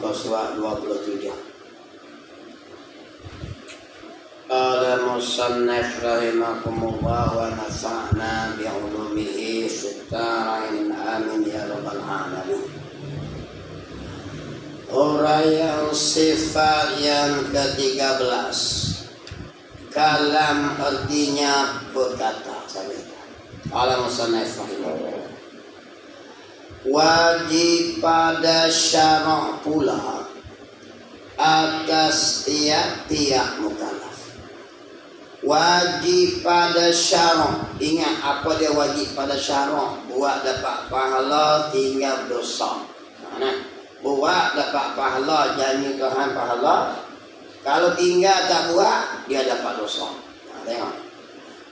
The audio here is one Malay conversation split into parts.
muka surat 27. Qala musannif rahimahumullah wa nafa'na bi'ulumihi syuttarain amin ya rabbal alamin. Uraian sifat yang ke-13. Kalam artinya berkata. Qala musannif rahimahullah. Wajib pada syara' pula atas tiap-tiap mukallaf. Wajib pada syara'. Ingat apa dia wajib pada syara'? Buat dapat pahala, tinggal dosa. Buat dapat pahala, janji Tuhan pahala. Kalau tinggal tak buat, dia dapat dosa. Tengok.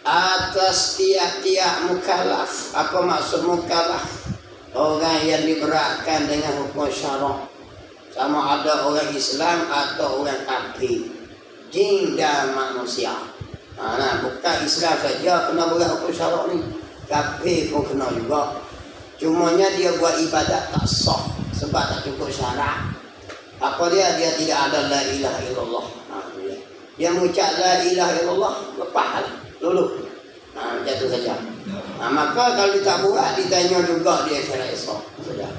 Atas tiap-tiap mukallaf. Apa maksud mukallaf? Orang yang diberatkan dengan hukum syarak. Sama ada orang Islam atau orang kafir, jin dan manusia. Bukan Islam saja kena berat hukum syarak ni, kafir pun kena juga. Cumanya dia buat ibadat tak sah sebab tak cukup syarat. Apa dia? Dia tidak ada la ilaha illallah. Dia mengucap la ilaha illallah, lepas luluh. Macam tu saja. Maka kalau dia tak buat, ditanya juga dia syarat Islam saja.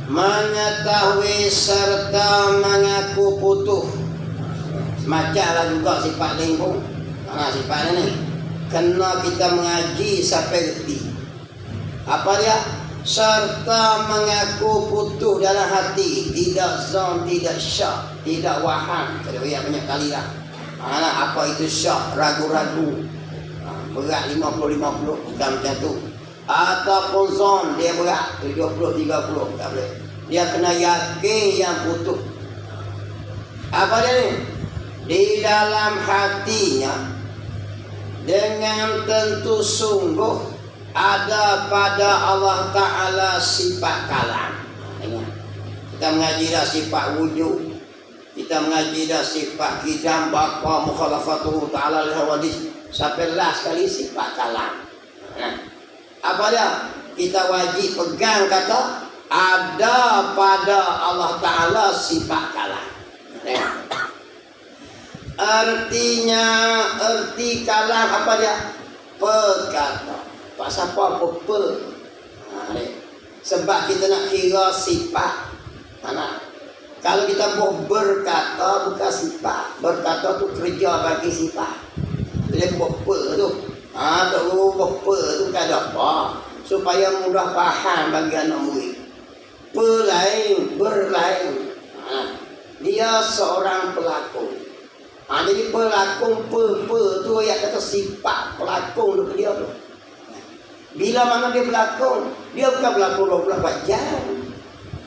Mengetahui serta mengaku putus. Semacamlah juga sifat lingkung. Sifat ni kena kita mengaji sampai reti. Apa dia? Serta mengaku putus dalam hati, tidak zon, tidak syak, tidak waham. Saya banyak kali lah. Apa itu syak? Ragu-ragu. Berat 50-50, bukan macam tu. Ataupun zon, dia berat 70-30, tak boleh. Dia kena yakin yang putus. Apa dia ni? Di dalam hatinya dengan tentu sungguh ada pada Allah Ta'ala sifat kalam. Kita mengaji dah sifat wujud, kita mengaji dah sifat kidam, baka, mukhalafatuhu ta'ala al-hawadis. Sampai last sekali sifat kalam. Apa dia? Kita wajib pegang kata ada pada Allah Ta'ala sifat kalam. Artinya, arti kalam apa dia? Perkata. Pak siapa apa? Sebab kita nak kira sifat. Kalau kita berkata bukan sifat. Berkata tu kerja bagi sifat. Dia apa tu? Tak apa tu kan ada apa? Supaya mudah faham bagi anak murid. Berlain. Dia seorang pelakon. Jadi pelakon tu yang kata sifat pelakon tu dia tu. Bila mana dia berlakon, dia bukan berlakon 24 jam.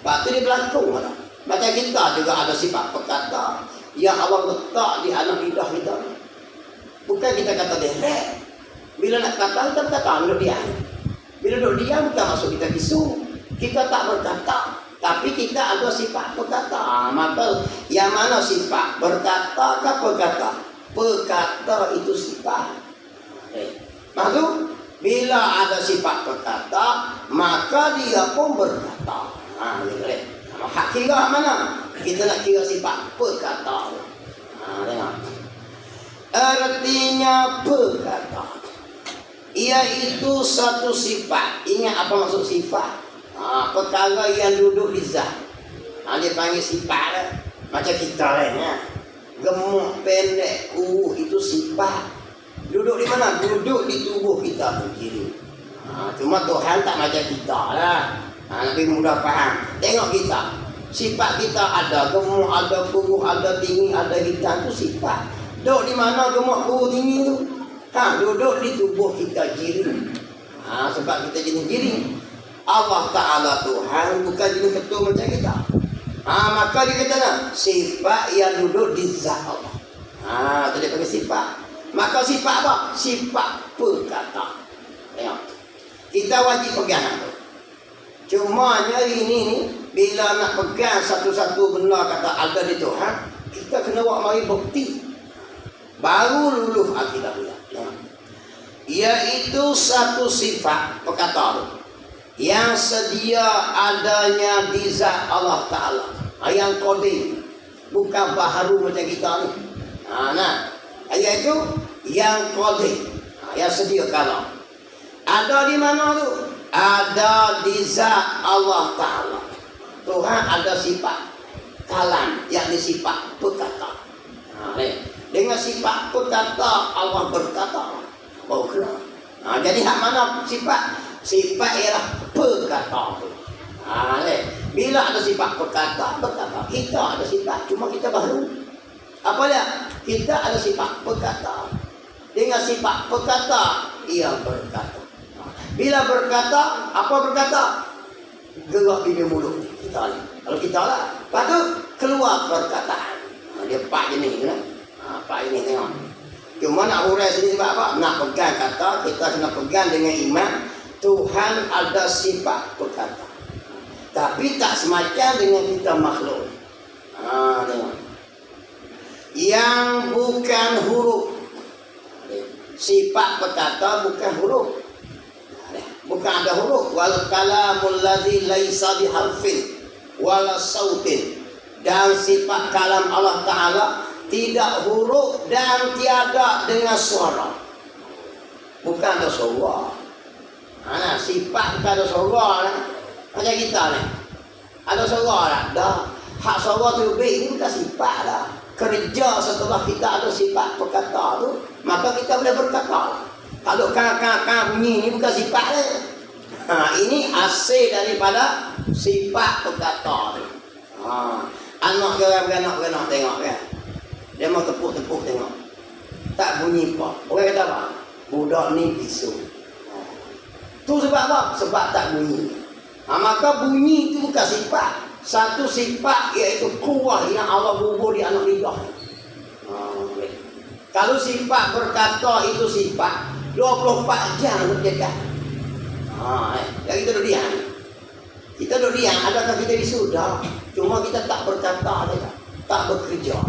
Lepas tu dia berlakon mana? Macam kita juga ada sifat perkata yang Allah letak di alam lidah kita. Bukan kita kata direct. Bila nak kata, kita berkata duduk diam. Bila duduk diam bukan maksud kita bisu. Kita tak berkata, tapi kita ada sifat berkata. Maka yang mana sifat? Berkata ke perkata? Perkata itu sifat. Maksud, bila ada sifat berkata, maka dia pun berkata. Hak kira mana? Kita nak kira sifat berkata. Tengok. Artinya berkata, iaitu satu sifat. Ingat apa maksud sifat? Perkara yang duduk di zat. Dia panggil sifat lah. Macam kita lah. Gemuk, pendek, kurus, itu sifat. Duduk di mana? Duduk di tubuh kita tu kiri. Cuma Tuhan tak macam kita lah. Lebih mudah faham. Tengok kita. Sifat kita ada gemuk, ada kurus, ada tinggi, ada hitam. Itu sifat. Duduk di mana gemuk, kurus, tinggi tu? Duduk di tubuh kita kiri. Sebab kita jenis kiri. Allah Ta'ala Tuhan bukan jenis ketua macam kita. Maka dia kata lah, sifat yang duduk di zat Allah. Itu dia panggil sifat. Maka sifat apa? Sifat perkata. Tengok. Kita wajib pegang tu. Cuma hari ni bila nak pegang satu-satu benda kata ada di Tuhan, kita kena buat mari bukti. Baru luluh akidah dia. Iaitu satu sifat perkata yang sedia adanya di zat Allah Ta'ala. Yang qadim, bukan baharu macam kita ni. Nah, ayat itu yang qadim, yang sedia kala. Ada di mana tu? Ada di zat Allah Ta'ala. Tuhan ada sifat kalam, yang sifat berkata. Dengan sifat berkata, Allah berkata. Jadi hak mana sifat? Sifat ialah berkata. Bila ada sifat berkata. Kita ada sifat, cuma kita baru. Apa dia? Kita ada sifat berkata. Dengan sifat berkata, ia berkata. Bila berkata, apa berkata? Gerak bibir mulut kita ni. Kalau kita lah, lepas tu keluar perkataan. Dia pak jenis kan? Pak jenis tengok. Cuma nak urai sini sebab apa? Nak pegang kata, kita kena pegang dengan iman. Tuhan ada sifat berkata. Tapi tak semacam dengan kita makhluk. Tengok. Yang bukan huruf. Sifat berkata bukan huruf. Bukan ada huruf. Wal kalamul ladzi laisa biharfin wala sautin. Dan sifat kalam Allah Ta'ala tidak huruf dan tiada dengan suara. Bukan ada suara. Sifat bukan ada suara lah. Macam kita ni. Ada suara lah. Dah. Hak suara tu lebih bukan sifat lah. Kerja setelah kita ada sifat berkata tu, maka kita boleh berkata. Kalau kakak bunyi ni bukan sifat ni. Ini asal daripada sifat berkata tu. Anak ke orang beranak tengok kan. Dia mau tepuk-tepuk tengok. Tak bunyi apa. Orang kata apa? Budak ni bisu. Tu sebab apa? Sebab tak bunyi. Maka bunyi itu bukan sifat. Satu sifat iaitu kuah yang Allah bubur di anak lidah. Kalau sifat berkata itu sifat 24 jam berjaga. Yang kita duduk diam. Kita duduk diam, adakah kita disudah? Cuma kita tak berkata saja, tak bekerja.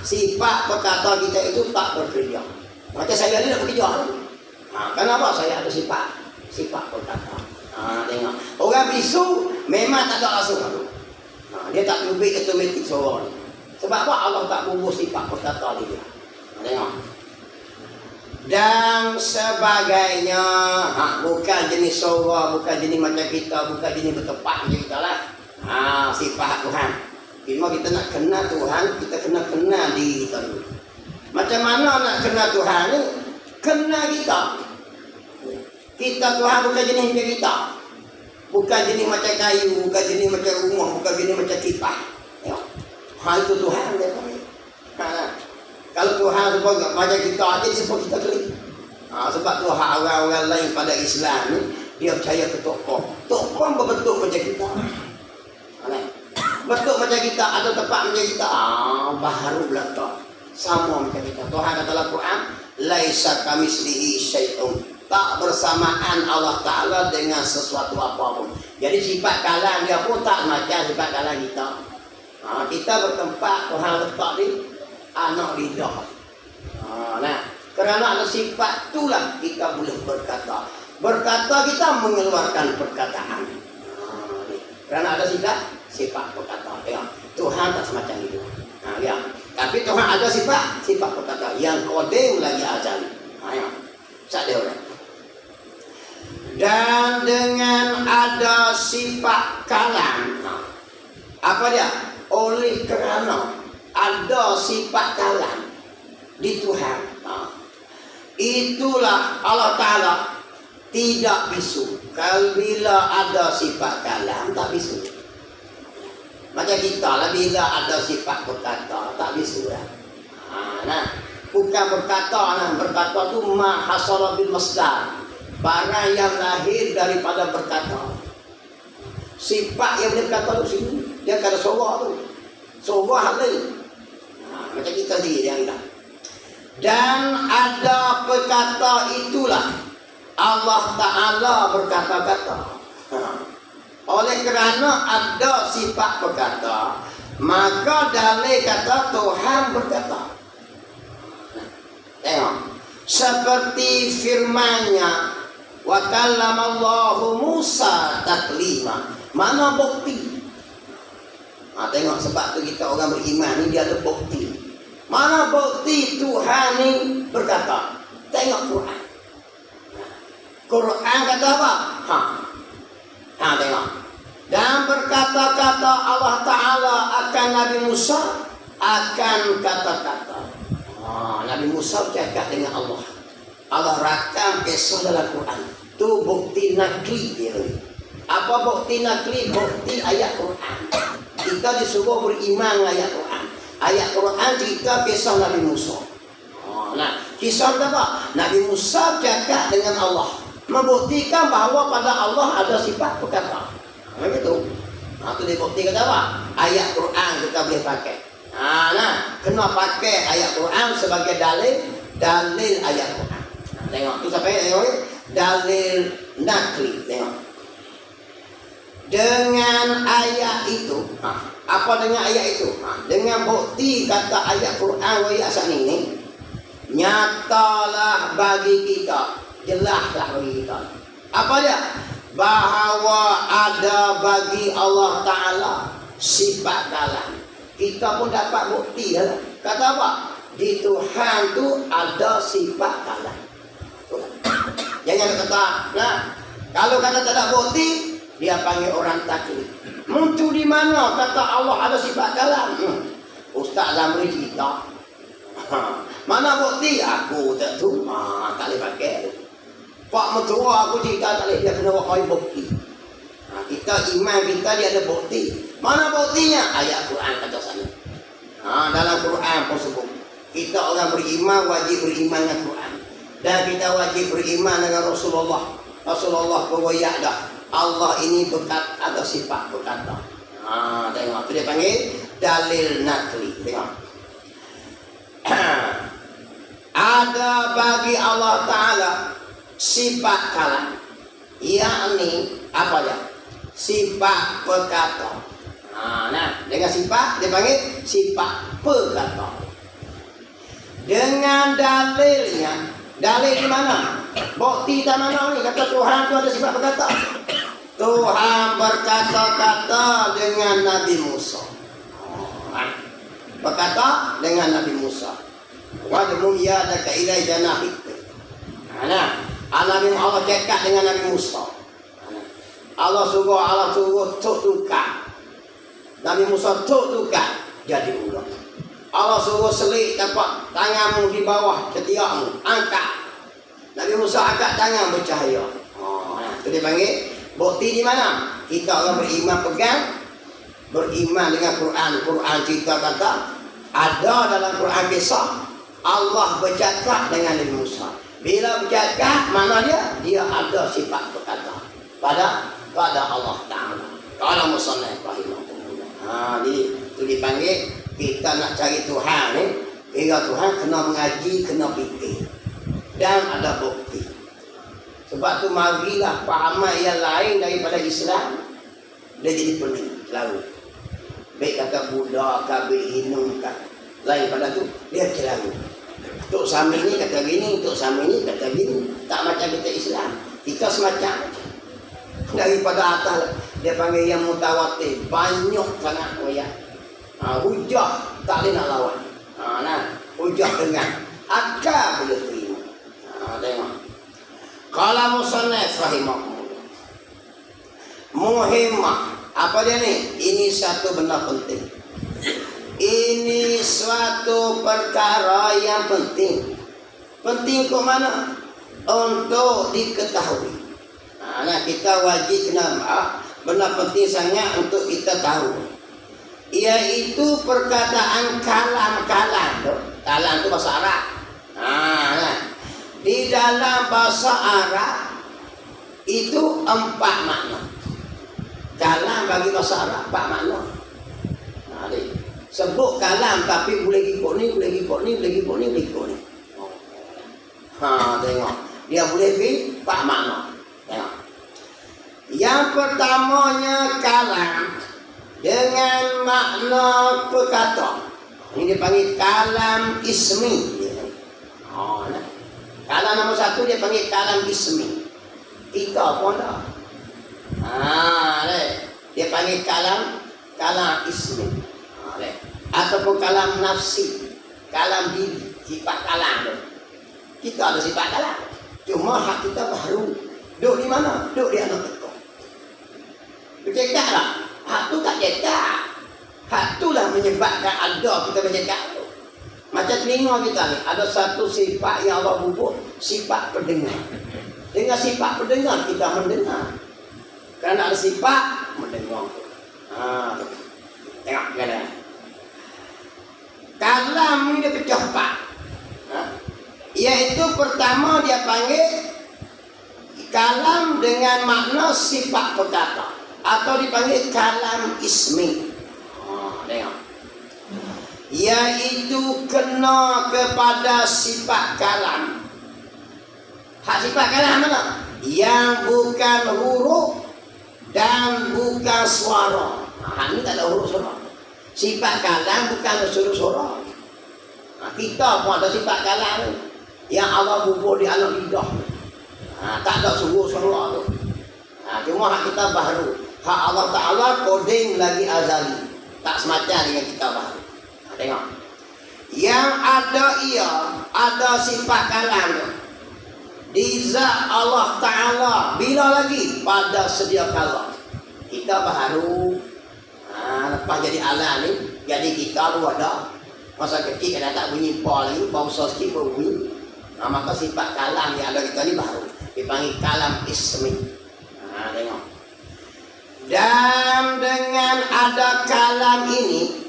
Sifat berkata kita itu tak bekerja. Macam saya ni nak bekerja. Kenapa? Saya ada sifat berkata. Tengok. Orang bisu memang tak ada langsung tu. Dia tak lebih otomatik suara ni. Sebab apa? Allah tak bubur sifat berkata dia. Tengok. Dan sebagainya. Bukan jenis suara, bukan jenis macam kita, bukan jenis bertepat macam kita lah. Sifat Tuhan. Cuma kita nak kenal Tuhan, kita kena kenal diri kita dulu. Macam mana nak kenal Tuhan ni? Kenal kita. Kita Tuhan bukan jenis macam kita. Bukan jenis macam kayu, bukan jenis macam rumah, bukan jenis macam kipas. Itu Tuhan dia. Kalau Tuhan sebab macam kita aja sebab kita klik. Sebab Tuhan orang-orang lain pada Islam ni dia percaya ke tokoh. Tokoh berbentuk macam kita. Bentuk macam kita, ada tempat macam kita. Baharu belakang. Sama macam kita. Tuhan kata dalam Quran, laisa kamitslihi syai'un. Tak bersamaan Allah Ta'ala dengan sesuatu apapun. Jadi sifat kalam dia pun tak macam sifat kalam kita. Kita bertempat, Tuhan letak di anak lidah. Kerana ada sifat itulah kita boleh berkata. Berkata kita mengeluarkan perkataan. Kerana ada sifat berkata. Tuhan tak semacam itu. Tapi Tuhan ada sifat berkata. Yang qadim lagi azali. Tak ada orang. Dan dengan ada sifat kalam. Apa dia? Oleh kerana ada sifat kalam di Tuhan. Itulah Allah Ta'ala tidak bisu. Kalau bila ada sifat kalam tak bisu. Macam kita lah bila ada sifat berkata tak bisu lah. Bukan berkata. Berkata tu ma hasala bil masdar. Barang yang lahir daripada berkata. Sifat yang dia berkata tu sini. Dia kata suara tu. Suara lain. Macam kita sendiri yang hilang. Dan ada perkata itulah Allah Ta'ala berkata-kata. Oleh kerana ada sifat berkata, maka dalil kata Tuhan berkata. Tengok. Seperti firman-Nya, wa kallamallahu Musa taklima. Mana bukti? Tengok sebab tu kita orang beriman ni dia ada bukti. Mana bukti Tuhan ni berkata? Tengok Quran. Quran kata apa? Tengok. Dan berkata-kata Allah Ta'ala akan Nabi Musa akan kata-kata. Nabi Musa bercakap dengan Allah. Allah rakam kisah dalam Quran. Tu bukti nakli dia. Apa bukti nakli? Bukti ayat Quran. Kita disuruh beriman dengan ayat Quran. Ayat Quran cerita kisah Nabi Musa. Kisah apa? Nabi Musa bercakap dengan Allah, membuktikan bahawa pada Allah ada sifat perkata. Begitu. Itu dia bukti kata apa? Ayat Quran kita boleh pakai. Kena pakai ayat Quran sebagai dalil ayat Quran. Tengok tu sampai tengok dalil nakli. Tengok. Dengan ayat itu, apa dengan ayat itu? Dengan bukti kata ayat Quran ayat asal ini, nyatalah bagi kita, jelaslah bagi kita. Apa dia? Bahawa ada bagi Allah Ta'ala sifat kalam. Kita pun dapat bukti dalam. Kata apa? Di Tuhan tu ada sifat kalam. Jangan kata, kalau kata tak ada bukti, dia panggil orang taklid. Muncul di mana kata Allah ada sifat kalam? Ustaz Lamri cerita. Mana bukti? Aku tak tahu. Tak boleh pakai. Pak Mentua aku cerita tak boleh. Dia kena pakai bukti. Kita iman kita dia ada bukti. Mana buktinya? Ayat Quran kata sana. Dalam Quran pun sebut. Kita orang beriman wajib beriman dengan Quran. Dan kita wajib beriman dengan Rasulullah. Rasulullah berwayak dah. Allah ini berkat ada sifat berkata. Tengok. Itu dia panggil dalil nakli. Tengok. Ada bagi Allah Ta'ala sifat kalam, yakni apa ya? Sifat perkata. Dengan sifat dia panggil sifat perkata. Dengan dalilnya, dalil di mana? Bukti di mana ni? Kata Tuhan tu ada sifat berkata. Tuhan berkata-kata dengan Nabi Musa. Berkata dengan Nabi Musa. Wad'u yadaka ila janahik. Nabi Allah cakap dengan Nabi Musa. Allah suruh tukar. Nabi Musa tukar jadi ular. Allah suruh selik tapak tanganmu di bawah ketiakmu, angkat. Nabi Musa angkat tangan bercahaya. Itu dia panggil bukti di mana? Kita orang beriman pegang, beriman dengan Quran. Quran cerita kata ada dalam Quran kisah Allah bercakap dengan Nabi Musa. Bila bercakap, mana dia? Dia ada sifat berkata pada Allah Ta'ala. Kalau musannaf rahimahullah. Itu dipanggil kita nak cari Tuhan ni. Kira Tuhan kena mengaji, kena fikir. Dan ada bukti. Sebab tu marilah pahaman yang lain daripada Islam. Dia jadi pening selalu. Baik kata Buddha, kabir, Hindu, lain pada tu dia selalu. Tok Sami ni kata gini, Tok Sami ni kata gini. Tak macam kita Islam. Kita semacam daripada atas dia panggil yang mutawatir. Banyak sangat ayat. Hujah tak boleh nak lawan. Hujah dengan akal boleh terima. Tengok. Kalau musannaf rahimahullah. Muhimmah. Apa dia ni? Ini satu benda penting. Ini suatu perkara yang penting. Penting ke mana? Untuk diketahui. Kita wajib kena benda penting sangat untuk kita tahu. Iaitu perkataan kalam-kalam. Kalam itu bahasa Arab. Di dalam bahasa Arab itu 4 makna. Kalam bagi bahasa Arab 4 makna. Sebut kalam tapi boleh ikut ni, boleh ikut ni, boleh ikut ni, boleh ikut ni. Tengok. Dia boleh pergi 4 makna. Tengok. Yang pertamanya kalam dengan makna perkata. Ini dipanggil kalam ismi. Kalam nombor 1 dia panggil kalam ismi. Kita pun dah. Dia panggil kalam kalam ismi. Ataupun kalam nafsi, kalam diri, sifat kalam tu. Kita ada sifat kalam. Cuma hak kita baru. Duduk di mana? Duduk di anak tekok. Bercakap lah. Hak tu tak cakap. Hak tu lah menyebabkan ada kita bercakap tu. Macam telinga kita ni, ada satu sifat yang Allah bubuh, sifat pendengar. Dengan sifat pendengar kita mendengar. Kerana ada sifat mendengar. Tengok kadang. Kalam ini dia pecah empat. Iaitu pertama dia panggil kalam dengan makna sifat perkata, atau dipanggil kalam ismi. Tengok. Iaitu kena kepada sifat kalam. Hak sifat kalam mana? Yang bukan huruf dan bukan suara. Ini tak ada huruf suara. Sifat kalam bukan suruh suara. Kita pun ada sifat kalam yang Allah bubuh di alam lidah. Tak ada suruh suara tu. Cuma hak kita baru. Hak Allah Ta'ala koding lagi azali. Tak semacam dengan kita baru. Tengok. Yang ada ada sifat kalam tu. Di zat Allah Ta'ala. Bila lagi? Pada sedia kala. Kita baru. Lepas jadi alam ni, jadi kita tu ada. Masa kecil kena tak bunyi pa lagi, bangsa sikit baru bunyi. Maka sifat kalam yang ada kita ni baru. Dipanggil kalam ismi. Tengok. Dan dengan ada kalam ini,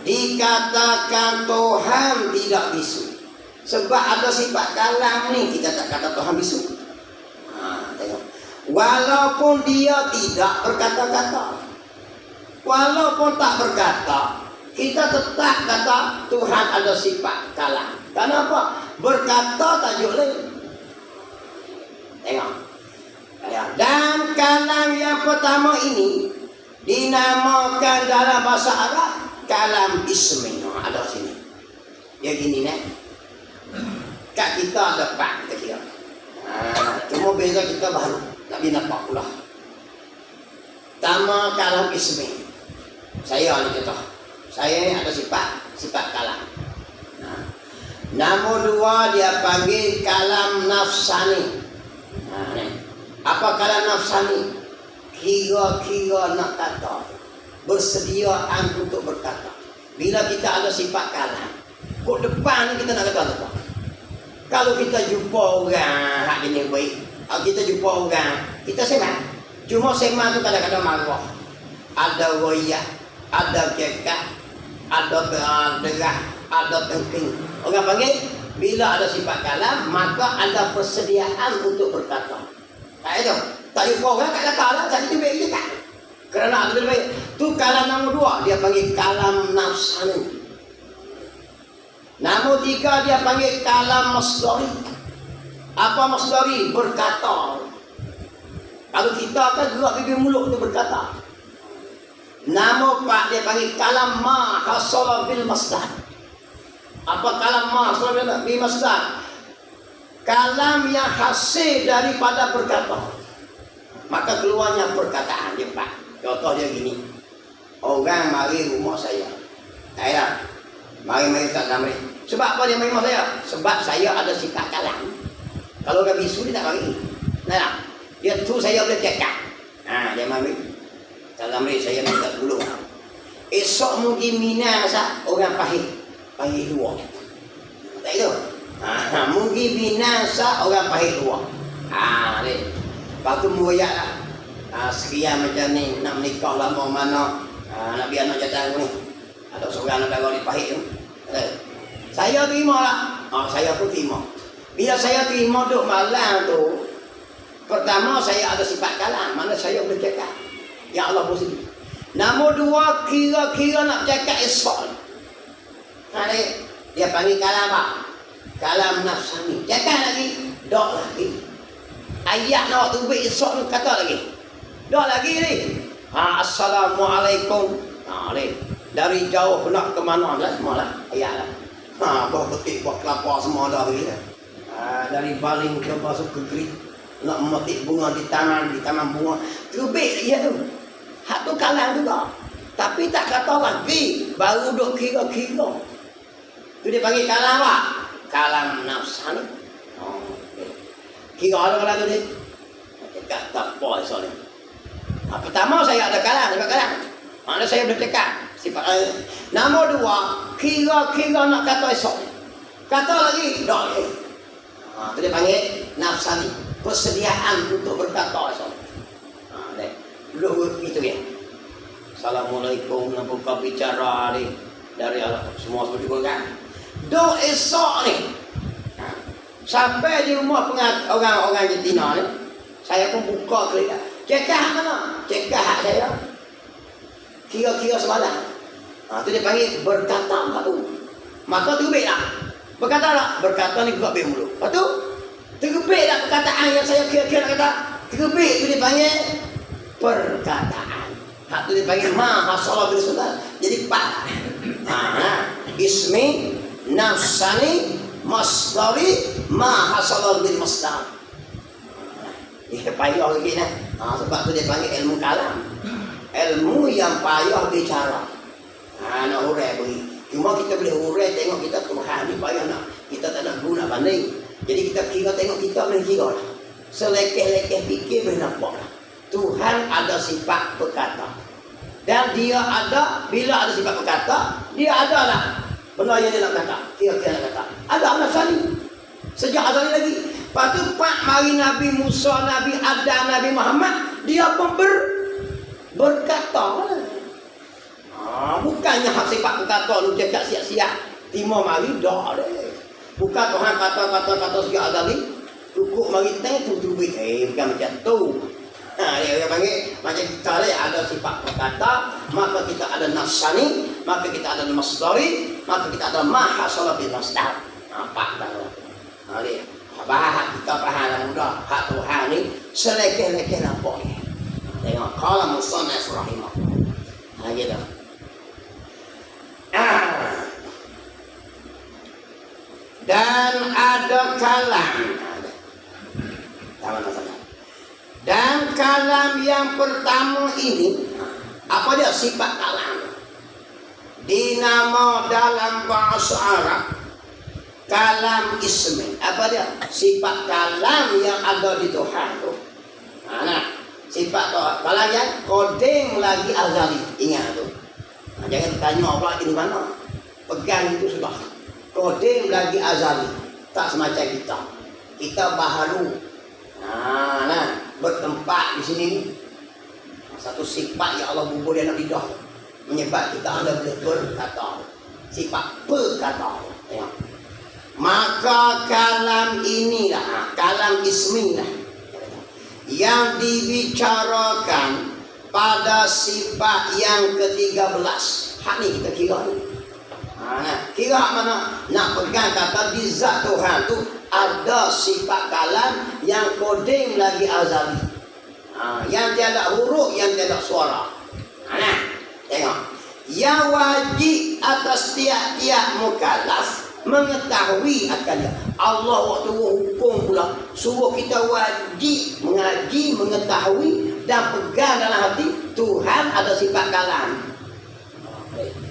dikatakan Tuhan tidak bisu. Sebab ada sifat kalam ni, kita tak kata Tuhan bisu. Tengok. Walaupun dia tidak berkata-kata. Walaupun tak berkata, kita tetap kata Tuhan ada sifat kalam. Kenapa? Berkata tajuk lain. Tengok. Dan kalam yang pertama ini dinamakan dalam bahasa Arab kalam ismi. Ada sini. Ya gini nih. Kat kita ada empat kita kira. Cuma beza kita baru. Tak boleh nampak pula. Pertama kalam ismi. Saya ni contoh. Saya ni ada sifat kalam. Nombor dua dia panggil kalam nafsani. Apa kalam nafsani? Kira-kira nak kata, bersediaan untuk berkata. Bila kita ada sifat kalam, kok depan kita nak kata apa? Kalau kita jumpa orang hak ini baik, kita jumpa orang, kita sembang. Cuma sembang tu kadang-kadang marah. Ada royak, ada cekak, ada derah, ada tengking. Orang panggil, bila ada sifat kalam, maka ada persediaan untuk berkata. Tak itu. Tak jumpa orang, tak kata lah. Saya itu baik cekak. Kerana ada baik. Tu kalam nombor dua, dia panggil kalam nafsani. Nombor tiga, dia panggil kalam masdari. Apa masdari? Berkata. Kalau kita kan gerak bibir mulut tu berkata. Nombor empat, dia panggil kalam ma hasala bil masdar. Apa kalam ma hasala bil masdar? Kalam yang hasil daripada berkata. Maka keluarnya perkataan dia empat. Contoh dia gini. Orang mari rumah saya. Saya mari tak mari. Sebab apa dia mari rumah saya? Sebab saya ada sifat kalam. Kalau orang bisu dia tak mari. Nah, dia tu saya boleh cakap. Dia mari. Kalau mari saya minta tolong. Esok mungkin minang sah orang pahit dua. Tak itu. Mungkin minang sah orang pahit dua. Ni. Lepas tu muayak lah. Sekian macam ni nak menikah lama mana. Nak biar anak jatah ni. Ada seorang nak bagi pahit tu. Saya terima lah. Saya pun terima. Bila saya terima duk malam tu, pertama saya ada sifat kalam. Mana saya boleh cakap. Ya Allah bersedia. Nombor dua, kira-kira nak cakap esok. Dia panggil kalam apa? Kalam nafsani. Cakap lagi. Dok lagi. Ayat nak tubik esok ni kata lagi. Dok lagi ni. Assalamualaikum. Dari jauh nak ke mana lah. Semua lah. Ayat lah. Buah petik, buah kelapa semua dah lagi lah. Dari baling ke masuk ke gerik. Nak memetik bunga di taman bunga. Tubik lagi tu. Hak tu kalam juga. tapi tak kata lagi, baru duk kira-kira. Itu dia panggil kalam apa? Kalam nafsani. Oh, okay. Kira ada kalau tu dia. Cakap tak apa soalnya. Pertama saya ada kalam, sebab kalam. Mana saya boleh cakap. Sifat nombor dua, kira-kira nak kata esok. Kata lagi, tak boleh. Itu dia panggil nafsani. Persediaan untuk berkata esok. Dulu itu ya. Assalamualaikum, nak buka bicara ni dari Allah semua seperti itu kan. Do esok ni. Sampai di rumah orang-orang Argentina ni, saya pun buka klik. Cekah mana? Cekah hak saya. Kira-kira semalam. Itu dia panggil berkata tu. Maka terbit tak? Berkata tak? Berkata ni juga berbulu. Lepas tu, terbit tak perkataan yang saya kira-kira nak kata? Terbit tu dia panggil perkataan. Hak tu dipanggil ma hasala bil sunnah. Jadi pak. Ismi nafsani masdari ma hasala bil masdar. Dia payah lagi nah. Sebab tu dia panggil ilmu kalam. Ilmu yang payah bicara. Nak hurai bagi. Cuma kita boleh hurai tengok kita Tuhan ni payah nak. Kita tak nak guna banding. Jadi kita kira tengok kita boleh kira lah. Selekeh-lekeh fikir boleh nampak lah. Tuhan ada sifat berkata. Dan dia ada, bila ada sifat berkata, dia ada lah benda yang dia nak kata, kira-kira nak kata. Ada nafsani. Sejak azali lagi. Lepas tu, Pak mari Nabi Musa, Nabi Adam, Nabi Muhammad, dia pun berkata. Bukannya hak sifat berkata, lu cakap siap-siap. Timur mari, dah deh. Bukan Tuhan kata sejak azali. Cukup mari teng, tu bukan macam tu. Dia panggil macam kita ni ada sifat berkata, maka kita ada nafsani, maka kita ada masdari, maka kita ada mahasala bil masdar. Nampak tak? Dia bahas kita faham mudah. Hak Tuhan ni selekeh-lekeh nampaknya. Tengok qala musannaf rahimahullah. Gitu. Dan ada kalam. Dan kalam yang pertama ini, apa dia sifat kalam? Dinama dalam bahasa Arab kalam ismi. Apa dia? Sifat kalam yang ada di Tuhan tu. Nah, sifat tu. Kalam yang kodeng lagi azali. Ingat tu. Jangan tanya apa di mana. Pegang itu sudah. Kodeng lagi azali. Tak semacam kita. Kita baharu. Bertempat di sini. Satu sifat yang Allah bubur di anak lidah menyebab kita ada boleh berkata. Sifat perkata. Ya. Maka kalam inilah, kalam ismi lah, yang dibicarakan pada sifat yang ke-13. Hak ni kita kira ni. Kira mana? Nak pegang kata di zat Tuhan tu ada sifat kalam yang kodeng lagi azali. Yang tiada huruf, yang tiada suara. Tengok. Yang wajib atas tiap-tiap mukallaf mengetahui akannya. Allah waktu hukum pula suruh kita wajib mengaji, mengetahui dan pegang dalam hati Tuhan ada sifat kalam.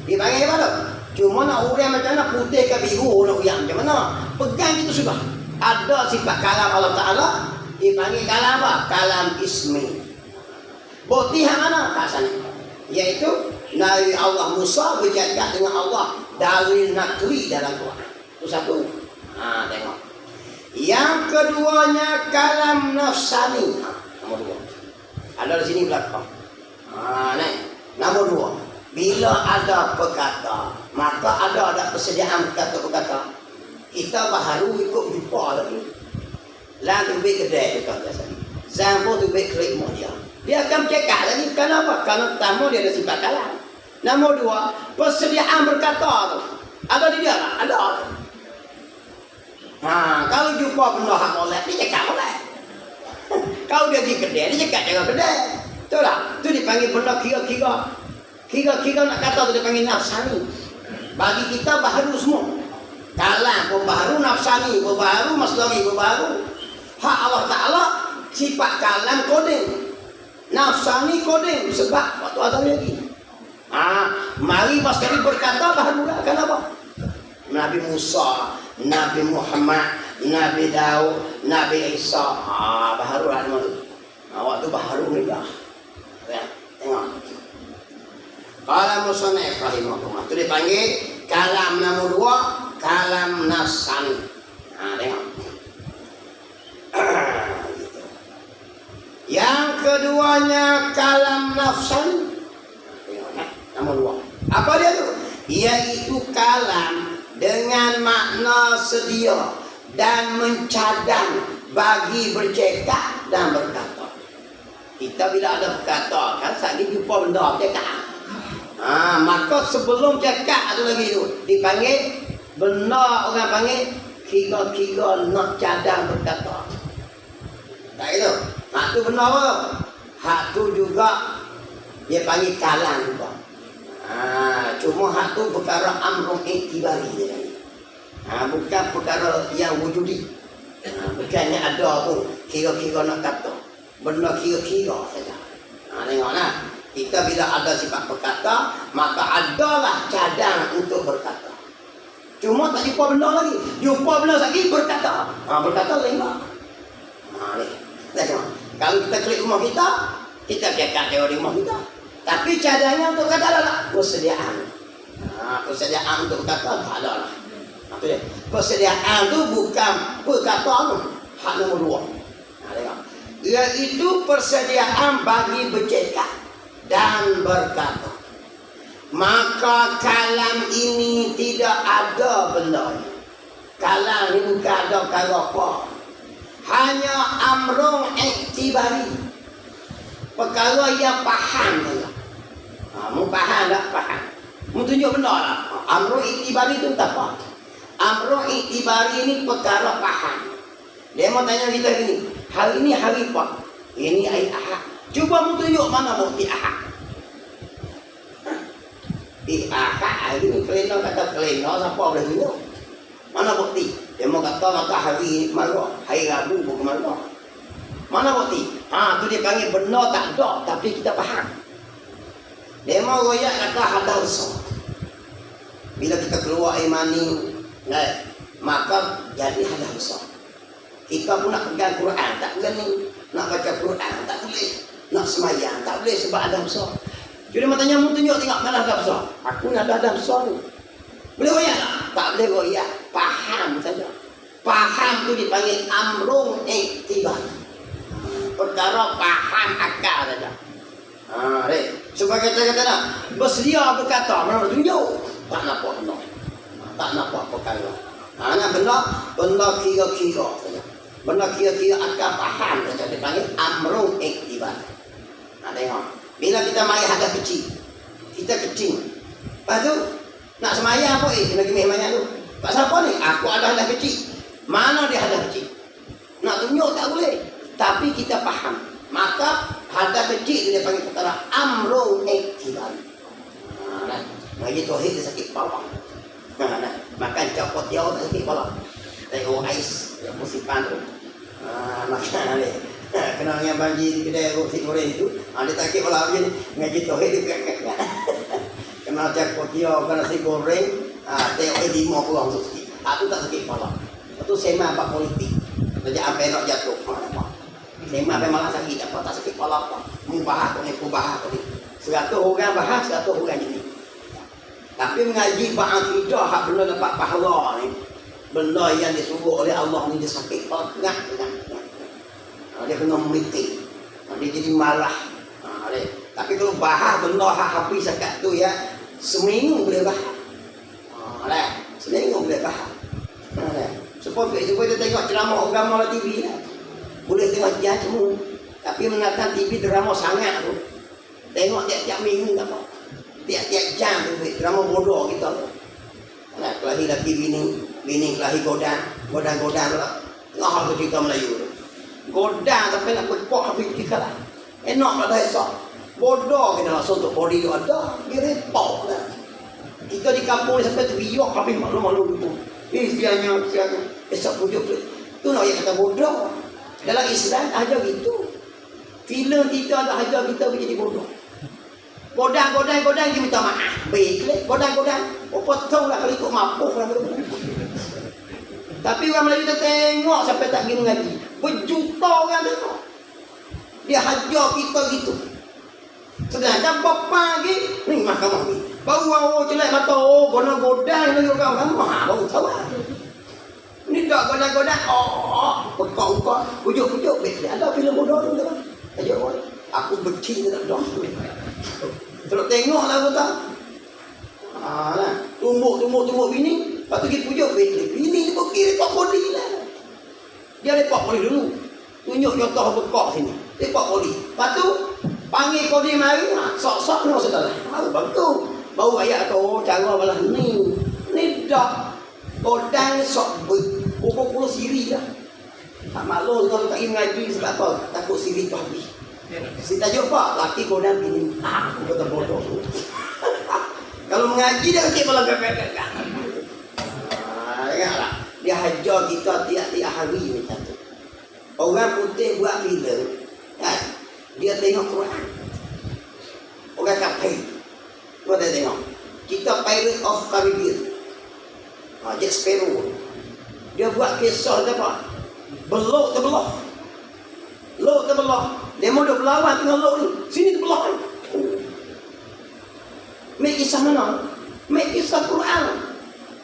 Dipanggil apa tu? Cuma nak urang macam mana, putih ke biru nak uyang macam mana? Pegang itu sudah. Ada sifat kalam Allah Ta'ala, dipanggil kalam apa? Kalam ismi. Bukti yang mana? Kat sana. Iaitu Nabi Allah Musa bercakap dengan Allah dalil nakli dalam Quran. Itu satu. Tengok. Yang keduanya kalam nafsani. Nombor dua. Ada di sini belakang. Nombor dua. Bila ada perkata, maka ada persediaan perkata-perkata. Kita baharu ikut jumpa lagi. Lah tu baik kedai tu kan biasa. Zampo tu baik klik dia. Dia akan cekak lagi. Kenapa? Karena pertama dia ada sifat kalam. Nombor dua, persediaan berkata tu. Ada di dia tak? Ada. Kalau jumpa benda hak molek, dia cekak molek. Kalau dia pergi kedai, dia cekak jangan kedai. Betul tak? Itu dipanggil benda kira-kira. Kira-kira nak kata tu dia panggil nafsani. Bagi kita baharu semua. Kalam pun baharu, nafsani pun baharu, masdari pun baharu. Hak Allah Ta'ala sifat kalam kodeng, nafsani kodeng. Sebab waktu ada lagi Mari pas kali berkata barulah. Kenapa? Nabi Musa, Nabi Muhammad, Nabi Daud, Nabi Isa. Barulah itu. Waktu baru ni dah. Ya, tengok. Kalam musannif rahimahullah. Itu dipanggil kalam nomor 2, kalam nafsan. Tengok. Gitu. Yang keduanya kalam nafsan. Tengok, nomor 2. Apa dia tu? Iaitu kalam dengan makna sedia dan mencadang bagi bercakap dan berkata. Kita bila ada berkata, kan sakit jumpa benda bercakap. Maka sebelum cakap ada lagi tu dipanggil benda, orang panggil kira-kira nak cadang berkata. Tak itu. Hak tu benda apa? Hak tu juga dia panggil kalam juga. Cuma hak tu perkara amrun iktibari dia. Bukan perkara yang wujudi. Bukannya ada pun kira-kira nak kata. Benda kira-kira saja. Tengoklah. Kita bila ada sifat berkata, maka adalah cadang untuk berkata. Cuma tak jumpa benda lagi. Jumpa benda lagi berkata. Berkata lain tak? Tengok. Kalau kita klik rumah kita, kita cakap teori rumah kita. Tapi cadangnya untuk kata adalah persediaan. Persediaan untuk berkata tak ada lah. Persediaan tu bukan perkata tu. Hak nombor 2. Tengok. Iaitu persediaan bagi bercakap dan berkata. Maka kalam ini tidak ada benda. Kalam ini bukan ada perkara apa. Hanya amrun iktibari. Perkara yang faham saja. Mu faham tak? Faham. Mu tunjuk benda lah. Amrun iktibari itu tak apa. Amrun iktibari ini perkara faham. Dia mau tanya kita gini, hari ini hari apa? Ini hari Ahad. Cuba mu tunjuk mana bukti Ahad. Ahad hari ini kelena kata kelena, siapa boleh tunjuk? Mana bukti? Dia mau kata maka hari malam, hari Rabu bukan malam. Mana bukti? Tu dia panggil benda tak ada, tapi kita faham. Dia mau royak kata hadal sah. Bila kita keluar air mani, maka jadi hadal sah. Kita pun nak pegang Quran, tak boleh. Nak baca Quran, tak boleh. Nak semayang, tak boleh sebab ada besar. Jadi dia tanya, mu tunjuk tengok mana ada besar. Aku nak ada besar ni. Boleh royak tak? Tak boleh royak. Faham saja. Faham tu dipanggil amrun iktibar. Perkara faham akal saja. Sebab kata-kata nak bersedia berkata, mana tunjuk? Tak nampak benda. Tak nampak perkara. Nak benda kira-kira saja. Benda kira-kira akal faham saja dipanggil amrun iktibar. Tengok. Bila kita mari hadap kecil. Kita kecil. Lepas tu nak semayang pun kena kemih mayang tu. Pak siapa ni? Aku ada hadap kecil. Mana dia hadap kecil? Nak tunjuk tak boleh. Tapi kita faham. Maka hadap kecil dia panggil perkara amrun iktibar. Ngaji tauhid dia sakit kepala. Makan copot dia tak sakit kepala. Tengok ais yang musipan tu. Makan dia. Kena dengan banjir di kedai roti goreng itu. Dia tak kira lah begini. Ngaji tauhid dia kena. Kena cakap dia, kena nasi goreng. Tengok 5 kurang tu sikit. Aku tak sakit kepala. Itu sema bab politik. Kerja apa nak jatuh. Sema apa malah sakit apa tak sakit kepala apa. Mubahah kau ni, mubahah kau ni. 100 orang bahas, 100 orang jadi. Tapi mengaji bab akidah hak benda dapat pahala ni. Benda yang disuruh oleh Allah ni dia sakit kepala. Dia kena meritik. Dia jadi marah. Tapi kalau bahas benda hak habis zakat tu ya, seminggu boleh bahas. Seminggu boleh bahas. Supaya dia tengok ceramah agama di TV lah. Boleh tengok dia semua. Tapi menonton TV drama sangat tu. Tengok tiap-tiap minggu tak apa. Tiap-tiap jam tu drama bodoh kita tu. Kelahi laki bini kelahi godang lah. Tengok hal tu cerita Melayu tu. Godang sampai nak berpok habis kita lah. Enak lah dah esok. Bodoh kita langsung untuk body tu ada. Dia repot lah. Kita di kampung ni sampai teriak habis malu-malu tu. Sianya. Esok pujuk tu. Tu nak yang kata bodoh. Dalam Islam ajar gitu. Filem kita tak ajar kita menjadi bodoh. Godang dia minta maaf. Baik le, godang. Potong lah kalau ikut mampu lah. Tapi orang Melayu kita tengok sampai tak pergi mengaji. Berjuta orang tengok. Dia hajar kita gitu. Sedangkan bapa lagi ni mahkamah ni. Baru awak celak mata godang lagi orang. Baru tahu. Ni dak godang. Pekak-pekak. Pujuk-pujuk. Ada filem bodoh tu kan. Ajar awak. Aku benci tak dah. Kalau tengoklah aku tak. Lah. Tumbuk bini. Lepas tu kita pujuk bini ni pergi lepak poli lah. Dia lepak poli dulu. Tunjuk contoh bekak sini. Lepak poli. Lepas tu panggil kodi mari. Sok-sok no saudara. Bagus. Baru ayat tu cara balas ni. Ni dah. Godang sok pukul siri dah. Tak malu kalau tak ingin ngaji sebab apa? Takut siri tu habis. Si tajuk pak, laki godang bini. Aku kata bodoh. Kalau mengaji dia kecil malah gagak. Ingatlah, dia hajar kita tiap-tiap hari macam tu. Orang putih buat filem, kan? Dia tengok Quran. Orang kapten, kau dah tengok. Kita Pirate of Caribbean, Jack Sparrow. Dia buat kisah apa? Belok terbelah. Dia mau duk berlawan tengah lok ni. Sini terbelah. Mek kisah mana? Mek kisah Quran.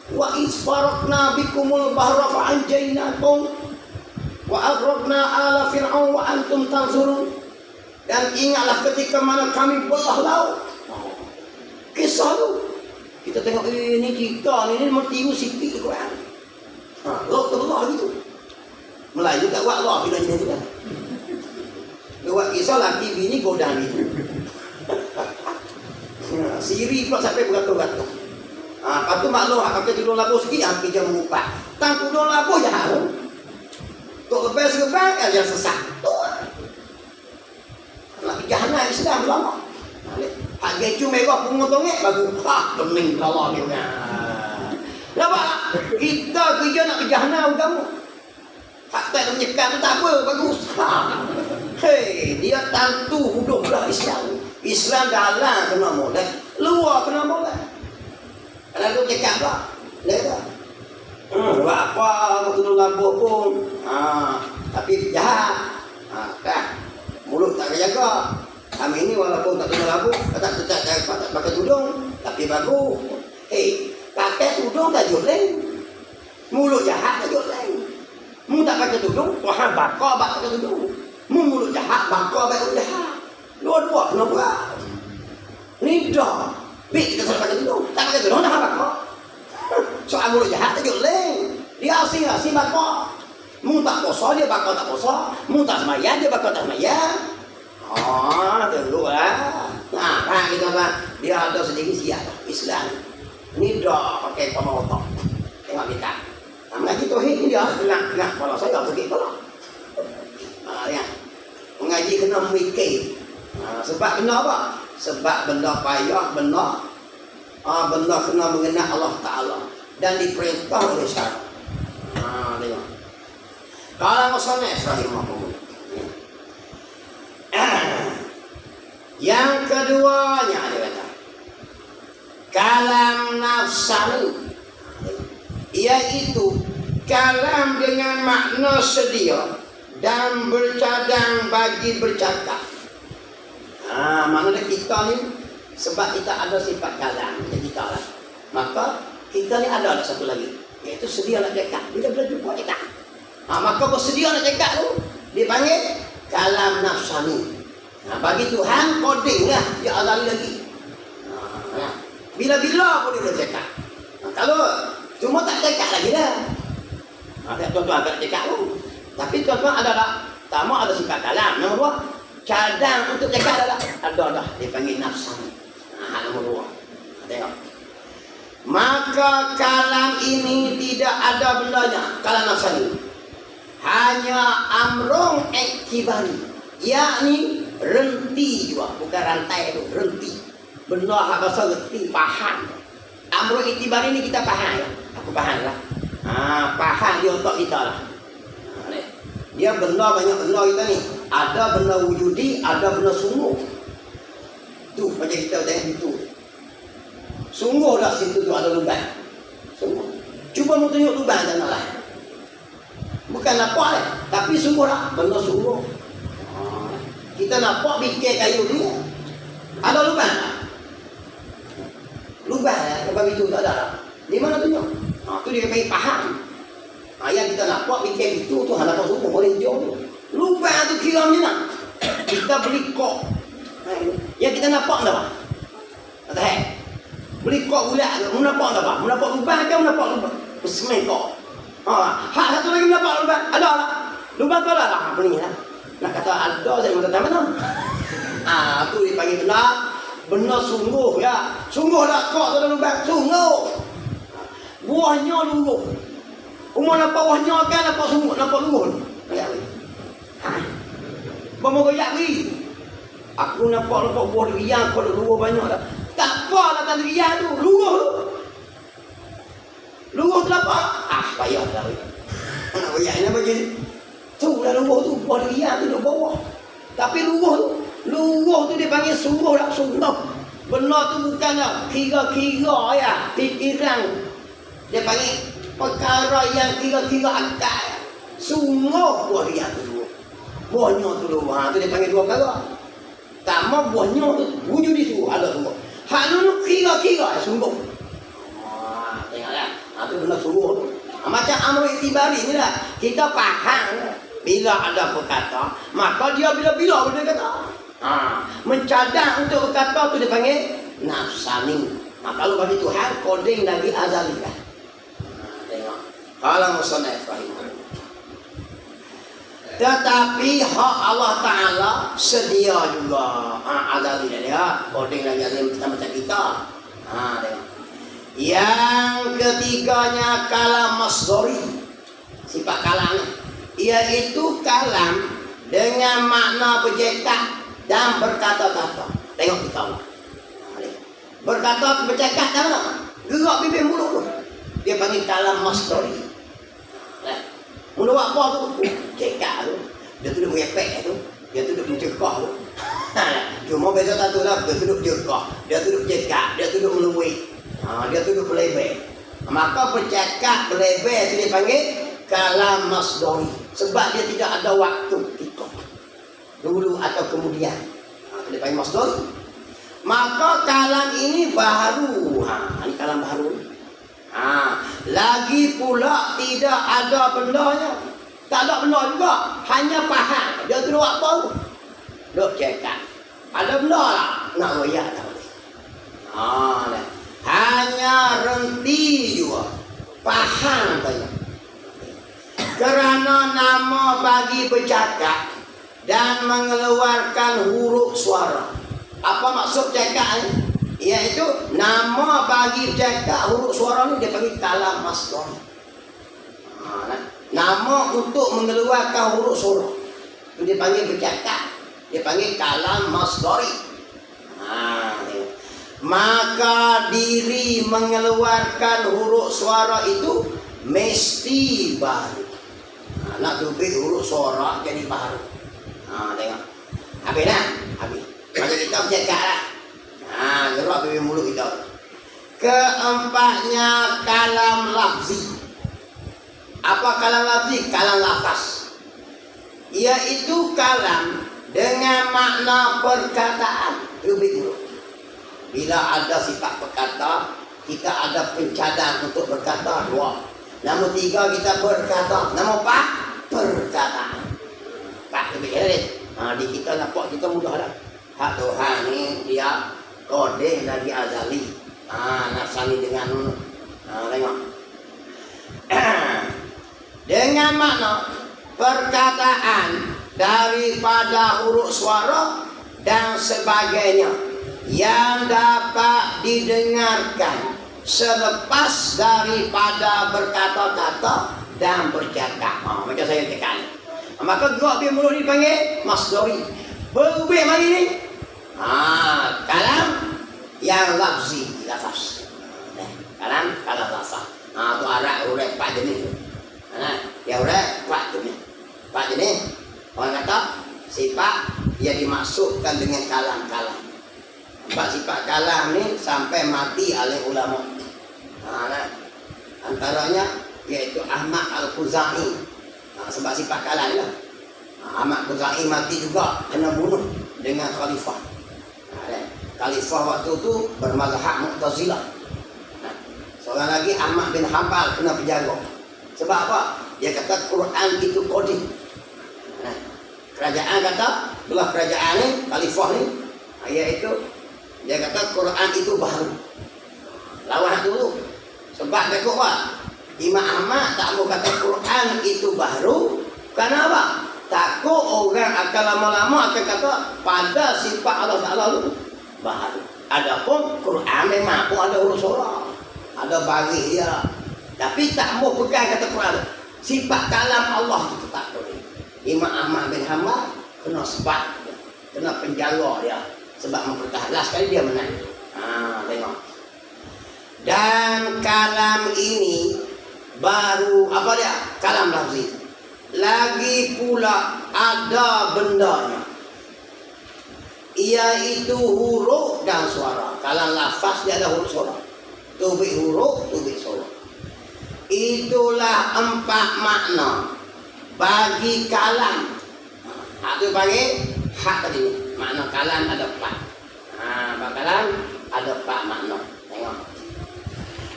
Wa isfaraqna bikumul bahra fa'anjaynakum wa aghraqna ala fir'aun wa antum tanzurun. Dan ingatlah ketika mana kami belah laut. Kisah tu. Kita tengok ni kita ni mentiru sikit Quran. Laut terbelah gitu. Melayu tak buat Allah bila dia juga. Dia buat kisah laki bini godang bini. Siri pula sampai beratur-beratur. Lepas tu maklum pakai tudung labu sikit hampir jam 4. Tang tudung labu jauh. Tok lepas sebab dia sesat. Nak jahanam Islam lama. Hak gecu merah pemotongnya bagus. Pening Allah ni. Nampak? Kita kerja nak ke jahanam kamu. Hak tak menyekat tu tak apa, bagus. Hei, dia tentu huduh dah Islam. Islam dalam kena molek, luar kena molek. Kalau tu cakap pula, lewat. Buat apa, aku tudung lambuk pun. Tapi jahat. Kan? Mulut tak jaga. Kami ni walaupun tak tudung lambuk, tak pakai tudung, tapi bagus. Hei, pakai tudung tak joleng. Mulut jahat tak joleng. Mu tak pakai tudung, Tuhan bakar pakai tudung. Mu mulut jahat, bakar pakai jahat. Dua-dua kena buat. Ni dah. Bik kita sudah pakai tudung. Tak pakai tudung dah bakar. Soal mulut jahat tak joleng. Dia asing bakar. Mu tak puasa, dia bakar tak puasa. Mu tak semayang, dia bakar tak semayang. Teruk lah. Nah, kita apa? Dia ada sedikit siap Islam. Ni dah pakai kepala otak. Tengok kita. Mengaji tauhid ni dia kena kepala saya sakit kepala. Ya. Mengaji kena mikir. Sebab kena apa? Sebab benda payah, benda kena mengenal Allah Ta'ala dan diperintah oleh syarat. Tengok. Kalau musannif rahimahullah. Yang keduanya dia kata kalam nafsani, yaitu kalam dengan makna sedia dan bercadang bagi bercakap. Maknanya kita ni sebab kita ada sifat kalam macam kita lah. Maka kita ni ada satu lagi, iaitu sedia nak cakap. Bila jumpa kita, maka bersedia nak cakap tu dipanggil kalam nafsani. Bagi Tuhan coding lah, dia azali lagi. Bila-bila pun dia boleh cakap. Kalau cuma tak cakap lagi dah. Tuan-tuan tak cakap pun. Tapi tuan-tuan ada tak? Pertama ada sifat kalam. Nombor dua, cadang untuk cakap dah. Ada dah. Dia panggil nafsani. Nombor dua. Tengok. Maka kalam ini tidak ada bendanya. Kalam nafsani. Hanya amrung iktibari. Yakni renti juga. Bukan rantai tu. Renti. Benda hak bahasa renti. Faham. Amrung iktibari ni kita faham. Aku faham lah. Faham di otak kita lah. Dia benda banyak benda kita ni. Ada benda wujudi, ada benda sungguh. pintu macam kita tengok pintu. Sungguh tak situ tu ada lubang? Sungguh. Cuba mu tunjuk lubang sana lah. Bukan nampak lah, tapi sungguh tak? Benar sungguh. Kita nampak bingkai kayu ni ada lubang tak? Lubang lepas itu tak ada. Di mana tunjuk? Tu dia panggil faham. Yang kita nampak bingkai itu tu halapan sungguh boleh jauh. Lubang tu kira macam mana? Kita beli kok. Yang kita nampak tak apa? Tak tahu. Beli kok bulat tu, mu nampak tak apa? Mu nampak lubang ke mu nampak lubang? Semen kok. Hak satu lagi mu nampak lubang. Ada tak? Lubang kau ada tak? Apa ni lah? Nak kata ada saya kata tak mana? Tu dipanggil benar sungguh ya. Sungguh tak kok tu ada lubang? Sungguh. Buahnya lungguh. Umur nampak buahnya kan nampak sungguh, nampak lungguh. Bawa goyak ni. Aku nampak buah durian kalau lungguh banyak dah. Tak apa lah tak durian tu, lungguh tu. Lungguh tu apa? Payah dah. Nak goyak ni apa jadi? Tu dah lungguh tu, buah durian tu duduk bawah. Tapi lungguh tu dia panggil sungguh tak sungguh. Benar tu bukan tak kira-kira ya, fikiran. Dia panggil perkara yang kira-kira akal. Sungguh buah durian tu. Buahnya tu tu dia panggil dua perkara. Tak mau buahnya tu wujud di situ ada sungguh. Hak dulu kira-kira sungguh. Tengoklah. Tu benar sungguh tu. Macam amru itibari ni lah. Kita faham bila ada perkata, maka dia bila-bila boleh kata. Mencadang untuk berkata tu dia panggil nafsani. Kalau bagi Tuhan koding lagi azali lah. Tengok. Kalau musannaf rahimahullah. Tetapi hak Allah Ta'ala sedia juga. Azali dia. Koding lagi azali macam kita. Tengok. Yang ketiganya kalam masdari. Sifat kalam ni. Iaitu kalam dengan makna bercakap dan berkata-kata. Tengok kita Allah. Berkata bercakap tak mana? Gerak bibir mulut tu. Dia panggil kalam masdari. Mula buat apa tu? Cakap tu. Dia tu duduk mengepek tu. Dia tu duduk mencekah tu. Cuma beza satu lah. Dia tu duduk cekah. Dia tu duduk cakap. Dia tu duduk meluik. Dia tu duduk berlebar. Maka bercakap berlebar tu dia panggil kalam masdari. Sebab dia tidak ada waktu kita. Dulu atau kemudian. Dia panggil masdari. Maka kalam ini baru. Ini kalam baru. Lagi pula tidak ada bendanya. Tak ada benda juga. Hanya faham. Dia tu buat apa tu? Duk cakap. Ada benda tak? Nak royak tak boleh. Hanya renti juga. Faham saja. Kerana nama bagi bercakap dan mengeluarkan huruf suara. Apa maksud cakap ni? Iaitu nama bagi cakap huruf suara ni dia panggil kalam masdari. Nama untuk mengeluarkan huruf suara itu dia panggil bercakap. Dia panggil kalam masdari. Maka diri mengeluarkan huruf suara itu mesti baru. Nak tubik huruf suara jadi baru. Tengok. Habis dah? Habis. Macam kita bercakap lah. Gerak bibir mulut kita. Keempatnya kalam lafzi. Apa kalam lafzi? Kalam lafaz. Iaitu kalam dengan makna perkataan. Tubik mulut. Bila ada sifat berkata, kita ada pencadang untuk berkata dua. Nombor tiga kita berkata. Nombor empat perkataan. Pak tubik ni. Di kita nampak kita mudah dah. Hak Tuhan ni dia kodeh lagi azali. Nafsani dengan tengok. Dengan makna perkataan daripada huruf suara dan sebagainya yang dapat didengarkan selepas daripada berkata-kata dan bercakap. Macam saya cakap ni. Maka gerak bibir mulut ni panggil masdari. Berubah mari ni. Kalam yang lafzi, lafaz. Kalam lafaz. Tu Arab urang 4 jenis. Dia urang 4 jenis. 4 jenis. Orang kata sifat yang dimaksudkan dengan kalam-kalam. Sebab sifat kalam ni sampai mati oleh ulama. Nah, antaranya iaitu Ahmad Al-Khuzai. Sebab sifat kalam lah. Ahmad Khuzai mati juga kena bunuh dengan khalifah. Khalifah waktu tu bermazhab Mu'tazilah. Seorang lagi Ahmad bin Hanbal kena penjara. Sebab apa? Dia kata Quran itu qadim. Kerajaan kata, belah kerajaan ni, khalifah ni, iaitu dia kata Quran itu baru. Lawan dulu. Sebab takut apa? Imam Ahmad tak mau kata Quran itu baru. Kenapa? Takut orang akan lama-lama akan kata pada sifat Allah Ta'ala itu baru. Adapun Quran memang pun ada huruf surah, ada baris dia. Tapi tak mau pegang kata Quran. Sifat kalam Allah itu tak boleh. Imam Ahmad bin Hanbal kena sebat, kena penjara dia sebab mempertahankan sekali dia menang. Tengok. Dan kalam ini baru apa dia? Kalam lafzi. Lagi pula ada bendanya. Iaitu huruf dan suara. Kalam lafaz dia ada huruf suara. Tubik huruf, tubik suara. Itulah 4 makna bagi kalam. Itu panggil hak tadi. Makna kalam ada 4. Kalam ada 4 makna. Tengok.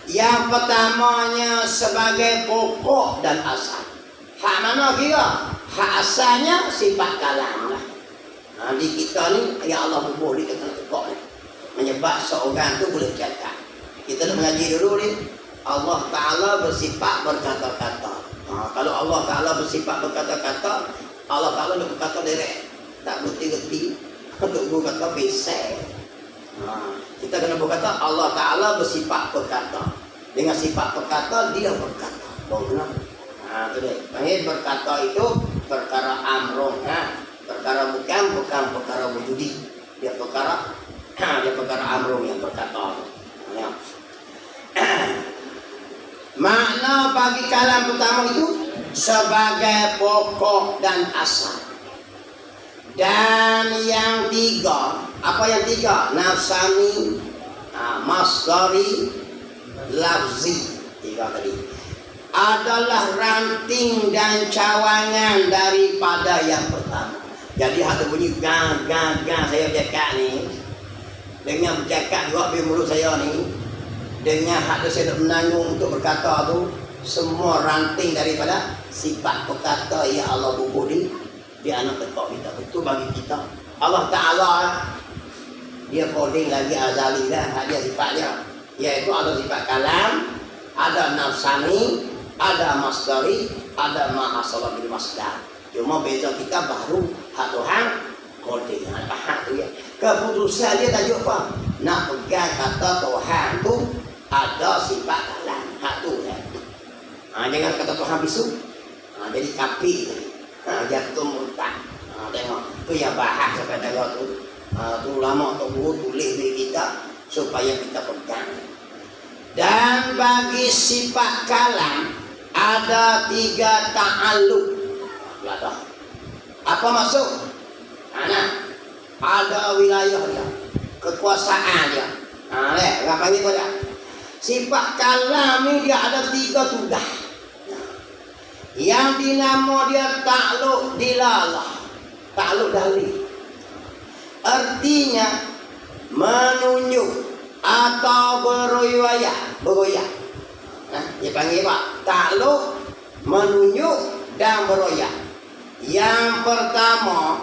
Yang pertamanya sebagai pokok dan asal. Hak mana kira? Hak asalnya sifat kalam lah. Di kita ni, ya Allah bubuh di tengah-tengah ni. Menyebab seorang tu boleh cakap. Kita dah mengaji dulu ni. Allah Ta'ala bersifat berkata-kata. Kalau Allah Ta'ala bersifat berkata-kata, Allah Ta'ala nak berkata direct. Tak berhenti-henti. Untuk berkata besar. Kita kena berkata Allah Ta'ala bersifat berkata. Dengan sifat berkata, dia berkata. Itu dia. Panggil berkata itu perkara amrun. Perkara bukan perkara wujudi. Dia perkara amrun yang berkata. Makna bagi kalam pertama itu sebagai pokok dan asal. Dan yang tiga, apa yang tiga? Nafsani, masdari, lafzi. Tiga tadi adalah ranting dan cawangan daripada yang pertama. Jadi ada bunyi gang saya bercakap ni. Dengan bercakap juga di mulut saya ni, dengan hak saya menanggung untuk berkata tu, semua ranting daripada sifat berkata ya Allah bubuh di anak tekok kita. Itu bagi kita. Allah Ta'ala dia coding lagi azali dah, dia sifatnya. Iaitu ada sifat kalam, ada nafsani, ada masdari, ada ma'asala bil masdar. Cuma beza kita baru hak Tuhan coding. Hak tu ya. Keputusan dia tajuk apa? Nak pegang kata Tuhan tu ada sifat kalam. Hak tu ya. Jangan kata Tuhan bisu. Jadi kapi. Jatuh murtad. Tengok. Tu yang bahas sampai tengok tu. Tu ulama atau guru tulis di kita supaya kita pegang. Dan bagi sifat kalam ada 3 ta'alluq. Apa maksud? Ada wilayah dia, kekuasaan dia. Orang panggil pada sifat kalam ni dia ada 3 tugas. Yang dinamo dia ta'alluq dilalah, ta'alluq dalil. Artinya menunjuk atau beroyah. Dia panggil apa? Ta'alluq, menunjuk dan beroyah. Yang pertama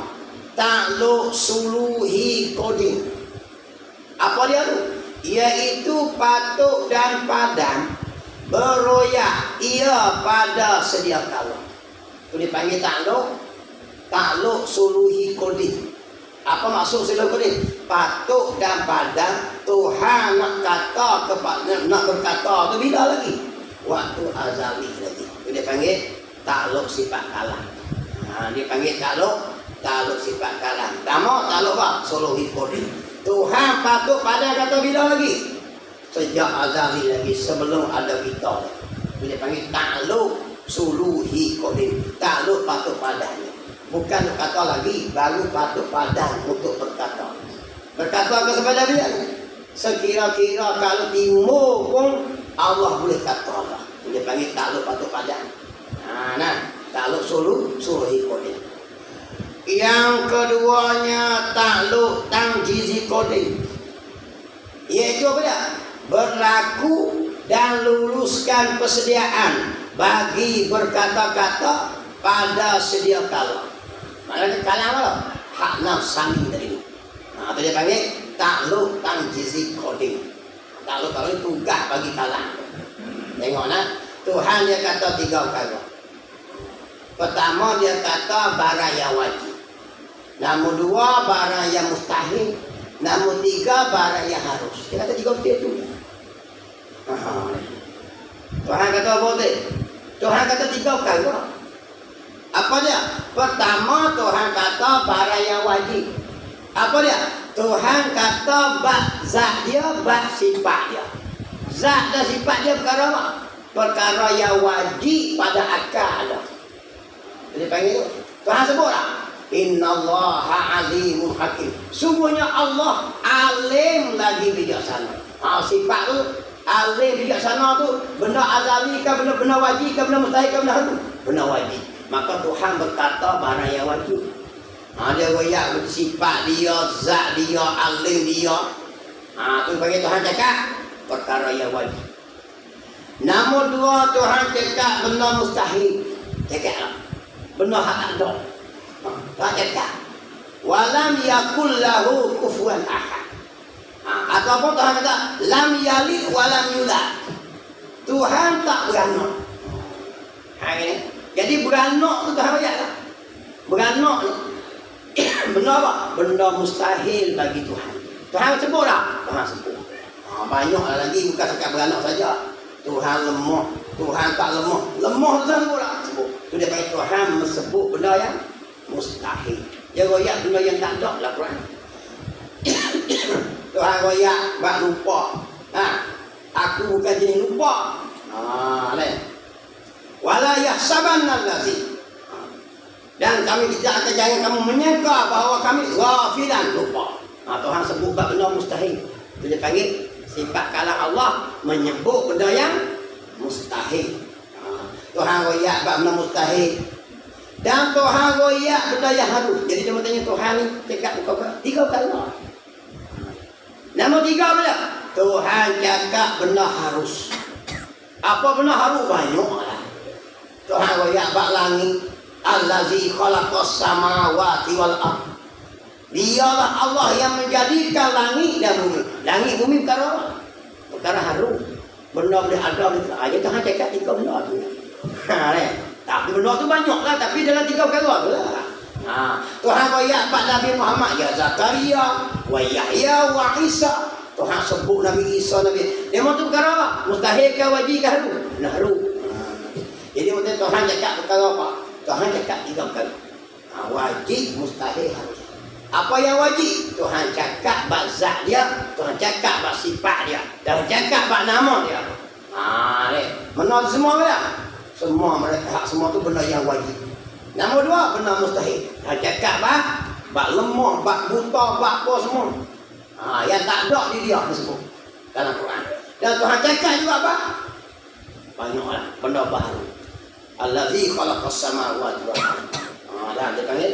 ta'alluq suluhi qadim. Apa dia tu? Iaitu patuk dan padan beroyak ia pada sedia kala. Itu dipanggil ta'alluq suluhi qadim. Apa maksud sedia qadim? Patuk dan padan Tuhan nak berkata tu bila lagi? Waktu azali lagi. Itu dipanggil ta'alluq sifat kalam. Dia panggil ta'alluq sifat kalam. Pertama ta'alluq apa? Suluhi qadim. Tuhan patut pada kata bila lagi? Sejak azali lagi, sebelum ada kita. Dia panggil ta'alluq suluhi qadim. Ta'alluq patut padanya. Bukan kata lagi baru patut padan untuk berkata. Berkata kepada dia, sekira-kira kalau timur pun Allah boleh kata Allah. Dia panggil takluk patut padan. Nah, takluk suruh ikut dia. Yang keduanya takluk tanjizi koding. Iaitu apa dia? Berlaku dan luluskan persediaan bagi berkata-kata pada sedia kala. Maknanya kalam apa? Hak nafsani tadi. Nah, itu dia panggil takluk tanjizi koding. Takluk kalau itu tugas bagi kalam. Tengok nak, Tuhan dia kata 3 perkara. Pertama dia kata barang yang wajib. Nombor 2 barang yang mustahil. Nombor 3 barang yang harus. Dia kata 3 benda tu. Tuhan kata apa tu? Tuhan kata 3 perkara. Apa dia? Pertama Tuhan kata barang yang wajib. Apa dia? Tuhan kata bak zat dia, bak sifat dia. Zat dan sifat dia perkara apa? Perkara yang wajib pada akal dia. Dia panggil tu. Tuhan sebut tak? Innallaha alimun hakim. Sungguhnya Allah alim lagi bijaksana. Sifat tu alim bijaksana tu benda azali ke benda wajib ke benda mustahil ke benda harus? Benda wajib. Maka Tuhan berkata barang yang wajib. Dia royak sifat dia, zat dia, alim dia. Tu bagi Tuhan cakap perkara yang wajib. Nombor 2 Tuhan cakap benda mustahil. Cakap benda hak tak ada. Tak cakap. Walam yakul lahu kufuwan ahad. Ataupun Tuhan kata lam yalid walam yulad. Tuhan tak beranak. Ini. Jadi beranak tu Tuhan ayat tak? Beranak ni. Benda apa? Benda mustahil bagi Tuhan. Tuhan sebut tak? Tuhan sebut. Banyaklah lagi bukan sekat beranak saja. Tuhan lemah. Tuhan tak lemah. Lemah tu Tuhan sebut tak? Sebut. Tu dia panggil Tuhan sebut benda yang mustahil. Dia royak benda yang tak ada lah Quran. Tuhan royak bak lupa. Aku bukan jenis lupa. Wala yahsabanna allazi. Dan kami tidak akan jangan kamu menyangka bahawa kami ghafilan lupa. Tuhan sebut bab benda mustahil. Itu dia panggil sifat kalam Allah menyebut benda yang mustahil. Tuhan royak bab benda mustahil. Dan Tuhan royak benda yang harus. Jadi dia bertanya Tuhan ni cakap buka 3 kali. Nombor 3 apa? Tuhan cakap benda harus. Apa benda harus? Banyaklah. Tuhan royak bab langit. Allazi khalaqas samawati wal ardh. Dialah Allah yang menjadikan langit dan bumi. Langit bumi perkara apa? Perkara harus. Benda boleh ada gitu. Aja Tuhan cakap 3 benda tu. Tapi benda tu banyaklah, tapi dalam 3 perkara tu lah. Tuhan royak bab Nabi Muhammad ya Zakaria, wa Yahya wa Isa. Tuhan sebut Nabi Isa, Nabi. Dia mahu tu perkara apa? Mustahil ke wajib ke harus? Harus. Jadi maksudnya Tuhan cakap perkara apa? Tuhan cakap 3 perkara. Wajib, mustahil, harus. Apa yang wajib? Tuhan cakap bab zat dia, Tuhan cakap bab sifat dia, Tuhan cakap bab nama dia. Menurut semua dia. Semua mereka hak semua tu benda yang wajib. Nombor 2 benda mustahil. Tuhan cakap bab lemah, bab buta, bab apa semua. Yang tak ada di dia disebut dalam Quran. Dan Tuhan cakap juga apa? Banyaklah benda baru. Allazi khalaqas samawati wal ardh. Dah dia panggil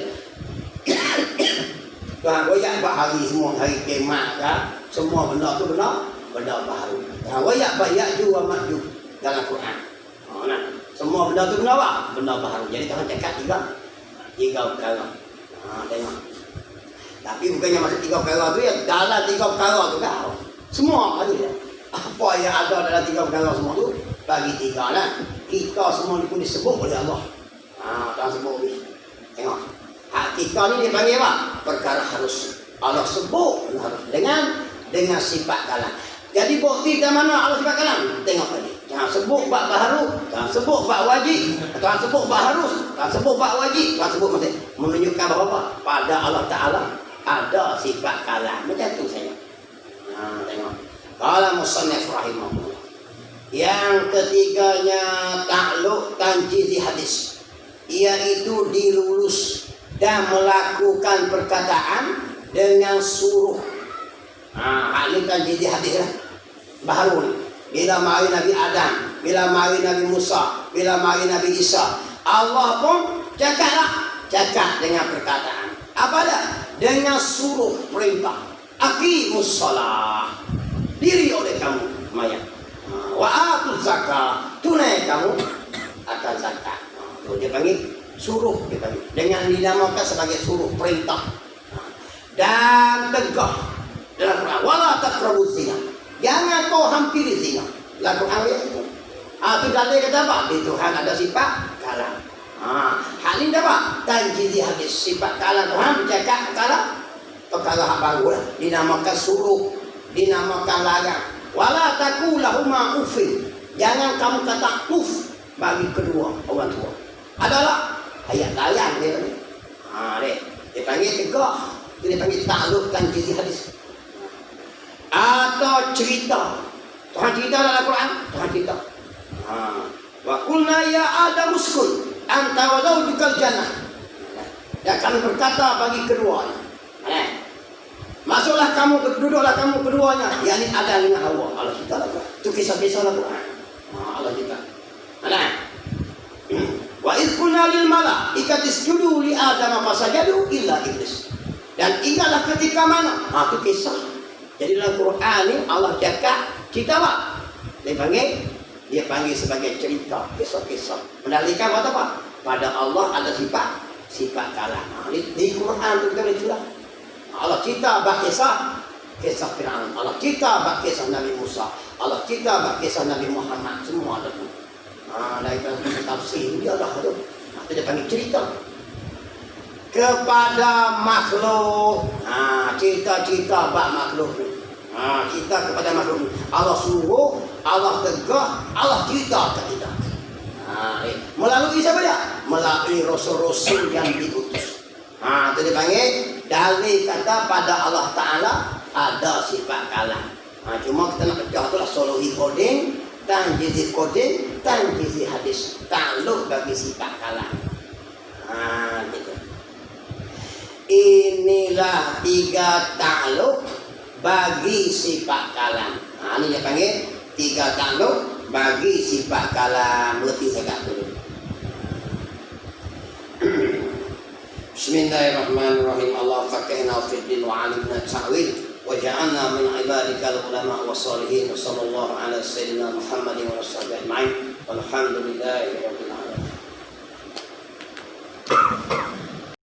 Tuhan royak bab hari semua, hari kiamat kan. Semua benda tu benda baru. Tuhan royak bab Ya'juj wa Ma'juj dalam Quran. Semua benda tu benda apa? Benda baru. Jadi Tuhan cakap 3 perkara. Tengok. Tapi bukannya masuk 3 perkara tu ya, dalam 3 perkara tu kau. Semua ada dia. Apa yang ada dalam 3 perkara semua tu bagi 3 lah. Kita semua ni pun disebut oleh Allah. Tuhan sebut ni. Tengok. Hak kita ni dipanggil apa? Perkara harus. Allah sebut harus dengan sifat kalam. Jadi bukti ke mana Allah sifat kalam? Tengok tadi. Tuhan sebut bab baharu, Tuhan sebut bab wajib, Tuhan sebut bab harus, Tuhan sebut bab wajib, Tuhan sebut menunjukkan bahawa pada Allah Ta'ala ada sifat kalam. Macam tu saya. Tengok. Qala musannif rahimahullah. Yang ketiganya takluk tanjizi hadis, iaitu dilulus dan melakukan perkataan dengan suruh Hal ini kan jadi hadis lah. Baru ni. Bila mari Nabi Adam, bila mari Nabi Musa, bila mari Nabi Isa, Allah pun cakap dengan perkataan. Apa dah? Dengan suruh perintah. Aqimus shalah. Diri oleh kamu mayat. Wa atuz zakat. Tunai kamu akan zakat. Dia panggil suruh, dia panggil. Dengan dinamakan sebagai suruh perintah. Dan tegah dalam Quran, wala taqrabuz zina. Jangan kau hampiri zina. Dalam Quran ayat itu. Itu dalil kata apa? Di Tuhan ada sifat kalam. Hal ini apa? Tanjizi hadis sifat kalam Tuhan bercakap perkara hak baru lah. Dinamakan suruh, dinamakan larang. Wala taqulahuma uffin. Jangan kamu kata uff bagi kedua orang tua. Adalah ayat layan dia ni. Dia panggil tegah. Dia panggil takluk tanjizi hadis. Atau cerita. Tuhan cerita dalam Quran, Tuhan cerita. Wa qulna ya Adam uskun anta wa zawjukal jannah. Dan kami berkata bagi keduanya. Masuklah kamu, duduklah kamu keduanya, yakni Adam dengan Hawa. Allah cerita lah. Itu kisah-kisah dalam Quran. Allah cerita. Wa idh qulna lil malaikati isjudu li Adam fasajadu illa iblis. Dan ingatlah ketika mana? Itu kisah. Jadi dalam Quran ni Allah cakap cerita apa? Dia panggil sebagai cerita, kisah-kisah. Menalikan apa? Pada Allah ada sifat kalam. Di Quran tu kita boleh curah. Allah cerita bab kisah Fir'aun. Allah cerita bab kisah Nabi Musa. Allah cerita bab kisah Nabi Muhammad. Semua ada tu. Daripada tafsir dia dah tu. Dia panggil cerita kepada makhluk. Cerita-cerita bab makhluk ni. Kita kepada makhluk ni. Allah suruh, Allah tegah, Allah cerita kat kita. Melalui siapa dia? Melalui rasul-rasul yang diutus. Itu dipanggil dalil kata pada Allah Ta'ala ada sifat kalam. Cuma kita nak pecah tu lah solohi koding, tanjizi koding, tanjizi hadis. Takluk bagi sifat kalam. Gitu. Inilah 3 takluk bagi sifat kalam. Ini dia panggil 3 takluk bagi sifat kalam. Berarti saya dulu. Bismillahirrahmanirrahim. Allah faqihna fid din wa 'alimna ta'wil wa ja'alna min ibadikal ulama was salihin. Sallallahu ala sayyidina Muhammadin wa sahbihi ajma'in. Walhamdulillahi rabbil